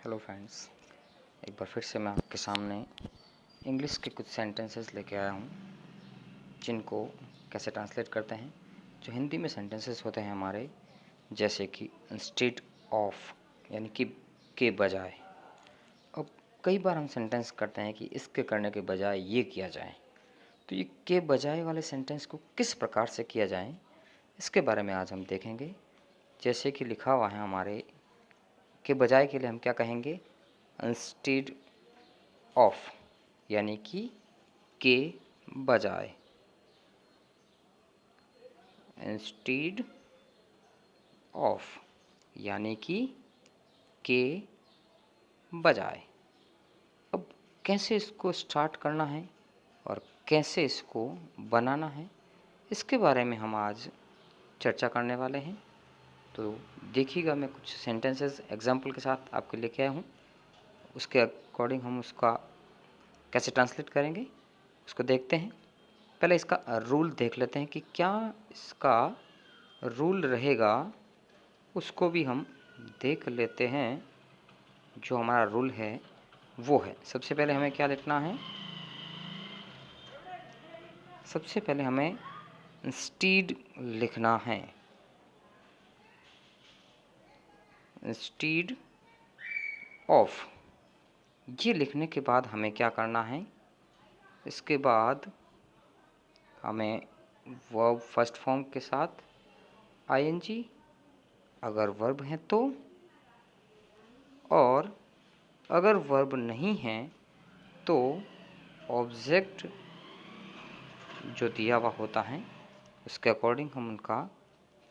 Hello friends, एक बार फिर से मैं आपके सामने इंग्लिश के कुछ सेंटेंसेस लेके आया हूँ जिनको कैसे ट्रांसलेट करते हैं। जो हिंदी में सेंटेंसेस होते हैं हमारे, जैसे कि इंस्टेड ऑफ यानी कि के बजाय। अब कई बार हम सेंटेंस करते हैं कि इसके करने के बजाय ये किया जाए, तो ये के बजाय वाले सेंटेंस को किस प्रकार से किया जाए इसके बारे में आज हम देखेंगे। जैसे कि लिखा हुआ है हमारे, के बजाय के लिए हम क्या कहेंगे, इंस्टेड ऑफ यानी कि के बजाय। इंस्टेड ऑफ यानी कि के बजाय। अब कैसे इसको स्टार्ट करना है और कैसे इसको बनाना है, इसके बारे में हम आज चर्चा करने वाले हैं। तो देखिएगा, मैं कुछ सेंटेंसेस एग्जाम्पल के साथ आपके लेके आया हूँ। उसके अकॉर्डिंग हम उसका कैसे ट्रांसलेट करेंगे उसको देखते हैं। पहले इसका रूल देख लेते हैं कि क्या इसका रूल रहेगा, उसको भी हम देख लेते हैं। जो हमारा रूल है वो है, सबसे पहले हमें क्या लिखना है, सबसे पहले हमें इंस्टीड लिखना है। इंस्टीड ऑफ, ये लिखने के बाद हमें क्या करना है, इसके बाद हमें वर्ब फर्स्ट फॉर्म के साथ आईएनजी अगर वर्ब है तो, और अगर वर्ब नहीं है तो ऑब्जेक्ट जो दिया हुआ होता है उसके अकॉर्डिंग हम उनका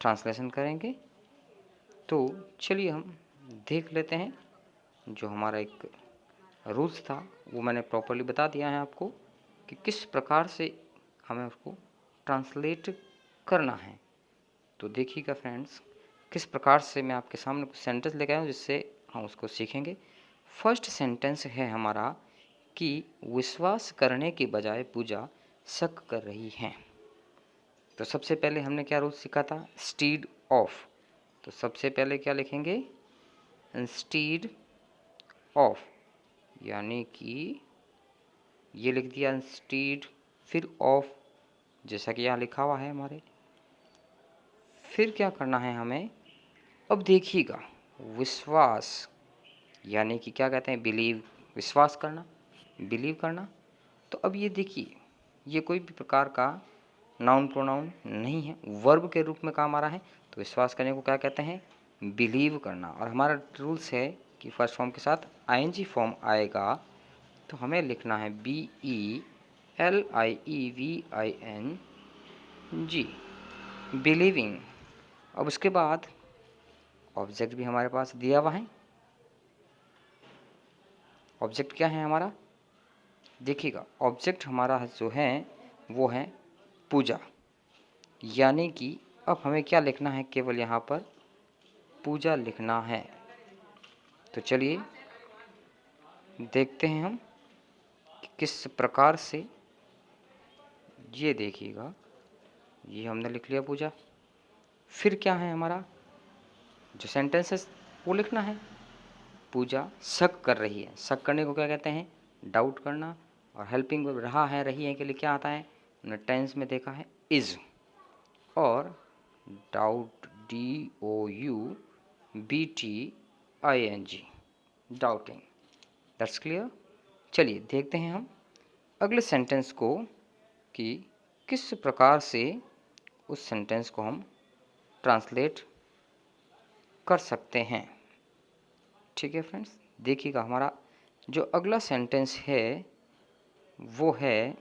ट्रांसलेशन करेंगे। तो चलिए हम देख लेते हैं। जो हमारा एक रूल्स था वो मैंने प्रॉपर्ली बता दिया है आपको कि किस प्रकार से हमें उसको ट्रांसलेट करना है। तो देखिएगा फ्रेंड्स, किस प्रकार से मैं आपके सामने कुछ सेंटेंस लेके आया हूँ जिससे हम उसको सीखेंगे। फर्स्ट सेंटेंस है हमारा कि विश्वास करने के बजाय पूजा शक कर रही है। तो सबसे पहले हमने क्या रूल सीखा था, स्टीड ऑफ। तो सबसे पहले क्या लिखेंगे, इंस्टीड ऑफ यानी कि ये लिख दिया इंस्टीड, फिर ऑफ जैसा कि यहाँ लिखा हुआ है हमारे। फिर क्या करना है हमें, अब देखिएगा, विश्वास यानी कि क्या कहते हैं, बिलीव, विश्वास करना, बिलीव करना। तो अब ये देखिए, ये कोई भी प्रकार का नाउन प्रोनाउन नहीं है, वर्ब के रूप में काम आ रहा है। तो विश्वास करने को क्या कहते हैं, बिलीव करना। और हमारा रूल्स है कि फर्स्ट फॉर्म के साथ आईएनजी फॉर्म आएगा तो हमें लिखना है BELIEVING, बिलीविंग। अब उसके बाद ऑब्जेक्ट भी हमारे पास दिया हुआ है। ऑब्जेक्ट क्या है हमारा, देखिएगा, ऑब्जेक्ट हमारा जो है वो है पूजा। यानी कि अब हमें क्या लिखना है, केवल यहाँ पर पूजा लिखना है। तो चलिए देखते हैं हम कि किस प्रकार से। ये देखिएगा, ये हमने लिख लिया पूजा। फिर क्या है हमारा जो सेंटेंसेस वो लिखना है, पूजा शक कर रही है। शक करने को क्या कहते हैं, डाउट करना। और हेल्पिंग वर्ब रहा है, रही है के लिए क्या आता है, हमने टेंस में देखा है इज। और doubt, DOUBTING, doubting. That's clear. चलिए देखते हैं हम अगले सेंटेंस को कि किस प्रकार से उस सेंटेंस को हम ट्रांसलेट कर सकते हैं। ठीक है फ्रेंड्स, देखिएगा, हमारा जो अगला सेंटेंस है वो है,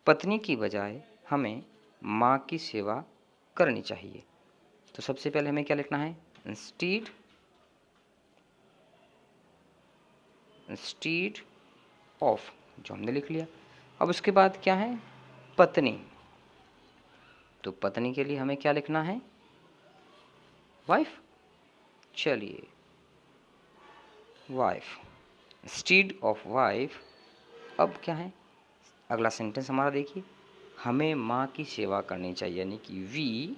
पत्नी की बजाय हमें माँ की सेवा करनी चाहिए। तो सबसे पहले हमें क्या लिखना है, इंस्टीड ऑफ, जो हमने लिख लिया। अब उसके बाद क्या है, पत्नी। तो पत्नी के लिए हमें क्या लिखना है, वाइफ। चलिए, वाइफ, इंस्टीड ऑफ वाइफ। अब क्या है अगला सेंटेंस हमारा, देखिए, हमें माँ की सेवा करनी चाहिए। यानी कि वी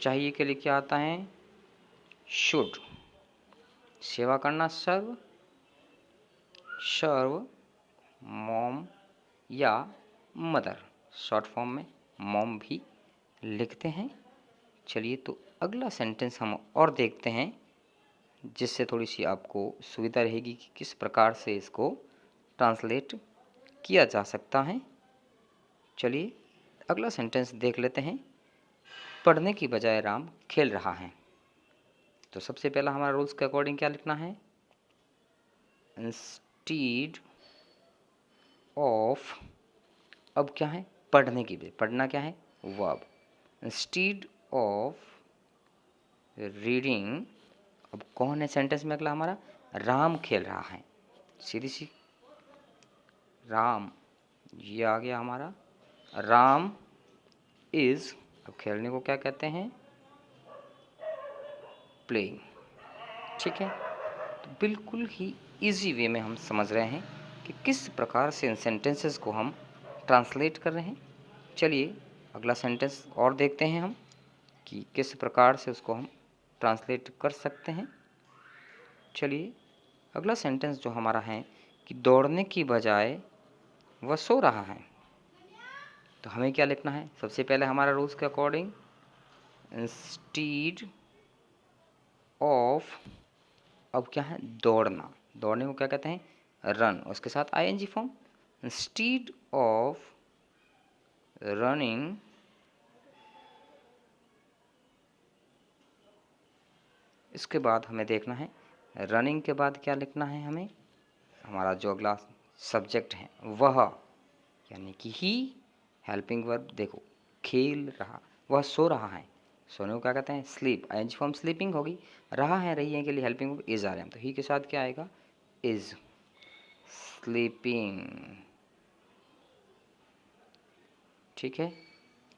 चाहिए के लिए क्या आता है, शुड। सेवा करना सर्व, सर्व मॉम या मदर, शॉर्ट फॉर्म में मॉम भी लिखते हैं। चलिए तो अगला सेंटेंस हम और देखते हैं, जिससे थोड़ी सी आपको सुविधा रहेगी कि किस प्रकार से इसको ट्रांसलेट किया जा सकता है। चलिए अगला सेंटेंस देख लेते हैं। पढ़ने की बजाय राम खेल रहा है। तो सबसे पहला हमारा रूल्स के अकॉर्डिंग क्या लिखना है? इंस्टीड ऑफ, अब क्या है? पढ़ने की बजाय, पढ़ना क्या है? वर्ब। इंस्टीड ऑफ रीडिंग, अब कौन है सेंटेंस में अगला हमारा? राम खेल रहा है। सीधी सी राम, ये आ गया हमारा। राम इज, अब खेलने को क्या कहते हैं? प्लेइंग। ठीक है, तो बिल्कुल ही इजी वे में हम समझ रहे हैं कि किस प्रकार से इन सेंटेंसेस को हम ट्रांसलेट कर रहे हैं। चलिए अगला सेंटेंस और देखते हैं हम कि किस प्रकार से उसको हम ट्रांसलेट कर सकते हैं। चलिए अगला सेंटेंस जो हमारा है कि दौड़ने की बजाय वह सो रहा है। तो हमें क्या लिखना है? सबसे पहले हमारा रूल्स के अकॉर्डिंग इंस्टीड ऑफ, अब क्या है? दौड़ना, दौड़ने को क्या कहते हैं? रन, उसके साथ ING form. Instead of running, इसके बाद हमें देखना है रनिंग के बाद क्या लिखना है हमें? हमारा जो अगला सब्जेक्ट है वह, यानी कि ही, हेल्पिंग वर्ब। देखो खेल रहा, वह सो रहा है। सोने को क्या कहते हैं? स्लीप, आईएनजी फॉर्म स्लीपिंग होगी। रहा है, रही है के लिए हेल्पिंग वर्ब इज आ रहे हैं, तो ही के साथ क्या आएगा? Is sleeping. ठीक है,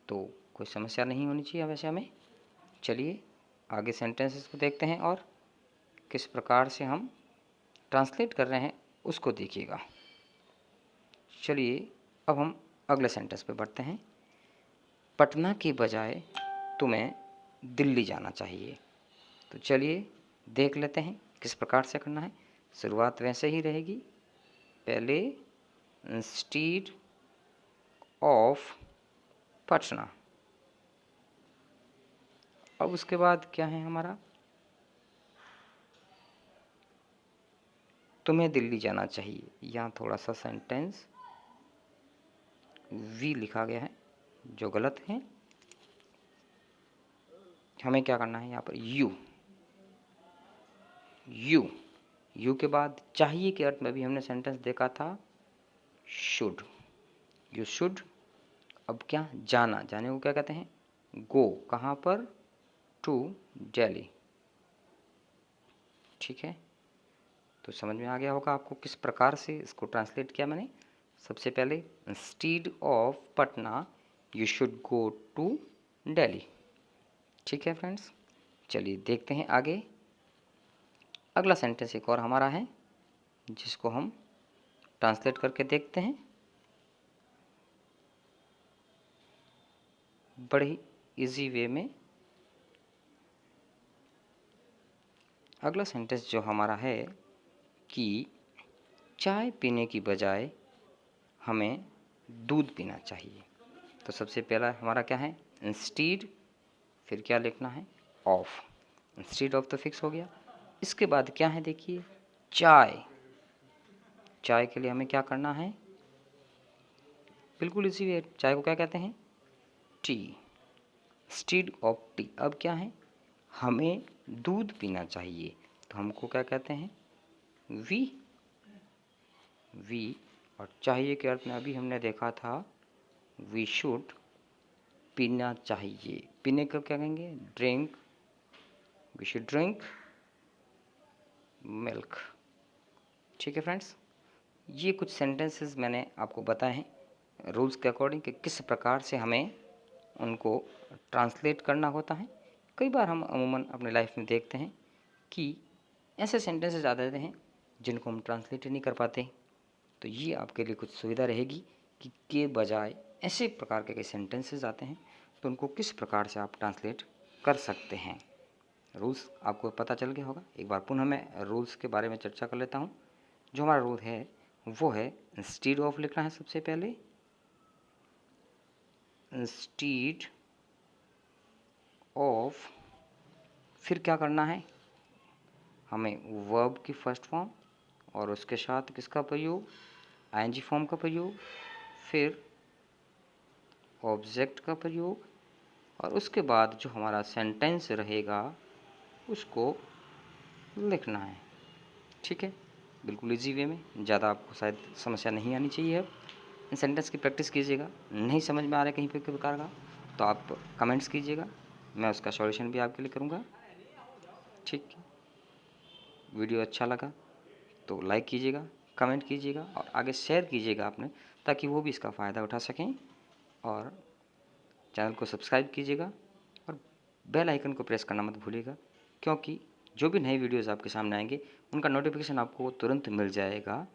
तो कोई समस्या नहीं होनी चाहिए वैसे हमें। चलिए आगे सेंटेंसेस को देखते हैं और किस प्रकार से हम ट्रांसलेट कर रहे हैं उसको देखिएगा। चलिए अब हम अगले सेंटेंस पे बढ़ते हैं। पटना की बजाय तुम्हें दिल्ली जाना चाहिए। तो चलिए देख लेते हैं किस प्रकार से करना है। शुरुआत वैसे ही रहेगी, पहले इंस्टीड ऑफ पटना, अब उसके बाद क्या है हमारा? तुम्हें दिल्ली जाना चाहिए। यहाँ थोड़ा सा सेंटेंस वी लिखा गया है जो गलत है। हमें क्या करना है? यहाँ पर यू, यू, यू के बाद चाहिए के अर्थ में भी हमने सेंटेंस देखा था शुड, यू शुड। अब क्या? जाना, जाने को क्या कहते हैं? गो, कहाँ पर? टू दिल्ली। ठीक है, तो समझ में आ गया होगा आपको किस प्रकार से इसको ट्रांसलेट किया मैंने। सबसे पहले instead of Patna you should go to Delhi. ठीक है फ्रेंड्स, चलिए देखते हैं आगे। अगला सेंटेंस एक और हमारा है जिसको हम ट्रांसलेट करके देखते हैं बड़े ही इजी वे में। अगला सेंटेंस जो हमारा है कि चाय पीने की बजाय हमें दूध पीना चाहिए। तो सबसे पहला हमारा क्या है? इंस्टीड, फिर क्या लिखना है? ऑफ। इंस्टीड ऑफ तो फिक्स हो गया। इसके बाद क्या है? देखिए चाय, चाय के लिए हमें क्या करना है? बिल्कुल इसी वे, चाय को क्या कहते हैं? टी। इंस्टीड ऑफ टी, अब क्या है? हमें दूध पीना चाहिए, तो हमको क्या कहते हैं? We, we. और चाहिए के अर्थ में अभी हमने देखा था वी शुड, पीना चाहिए, पीने को क्या कहेंगे? Drink, we should drink milk. ठीक है फ्रेंड्स, ये कुछ सेंटेंसेस मैंने आपको बताए हैं रूल्स के अकॉर्डिंग कि किस प्रकार से हमें उनको ट्रांसलेट करना होता है। कई बार हम अमूमन अपने लाइफ में देखते हैं कि ऐसे सेंटेंसेस आ जाते हैं जिनको हम ट्रांसलेट ही नहीं कर पाते। तो ये आपके लिए कुछ सुविधा रहेगी कि के बजाय ऐसे प्रकार के कई सेंटेंसेस आते हैं तो उनको किस प्रकार से आप ट्रांसलेट कर सकते हैं। रूल्स आपको पता चल गया होगा। एक बार पुनः मैं रूल्स के बारे में चर्चा कर लेता हूँ। जो हमारा रूल है वो है इंस्टीड ऑफ लिखना है सबसे पहले, इंस्टीड ऑफ, फिर क्या करना है, हमें वर्ब की फर्स्ट फॉर्म और उसके साथ किसका प्रयोग, आईएनजी फॉर्म का प्रयोग, फिर ऑब्जेक्ट का प्रयोग, और उसके बाद जो हमारा सेंटेंस रहेगा उसको लिखना है। ठीक है, बिल्कुल इजी वे में, ज़्यादा आपको शायद समस्या नहीं आनी चाहिए। अब इन सेंटेंस की प्रैक्टिस कीजिएगा। नहीं समझ में आ रहा है कहीं पे किसी प्रकार का तो आप कमेंट्स कीजिएगा, मैं उसका सॉल्यूशन भी आपके लिए करूँगा। ठीक है, वीडियो अच्छा लगा तो लाइक कीजिएगा, कमेंट कीजिएगा और आगे शेयर कीजिएगा आपने, ताकि वो भी इसका फ़ायदा उठा सकें। और चैनल को सब्सक्राइब कीजिएगा और बेल आइकन को प्रेस करना मत भूलिएगा, क्योंकि जो भी नए वीडियोज़ आपके सामने आएंगे उनका नोटिफिकेशन आपको तुरंत मिल जाएगा।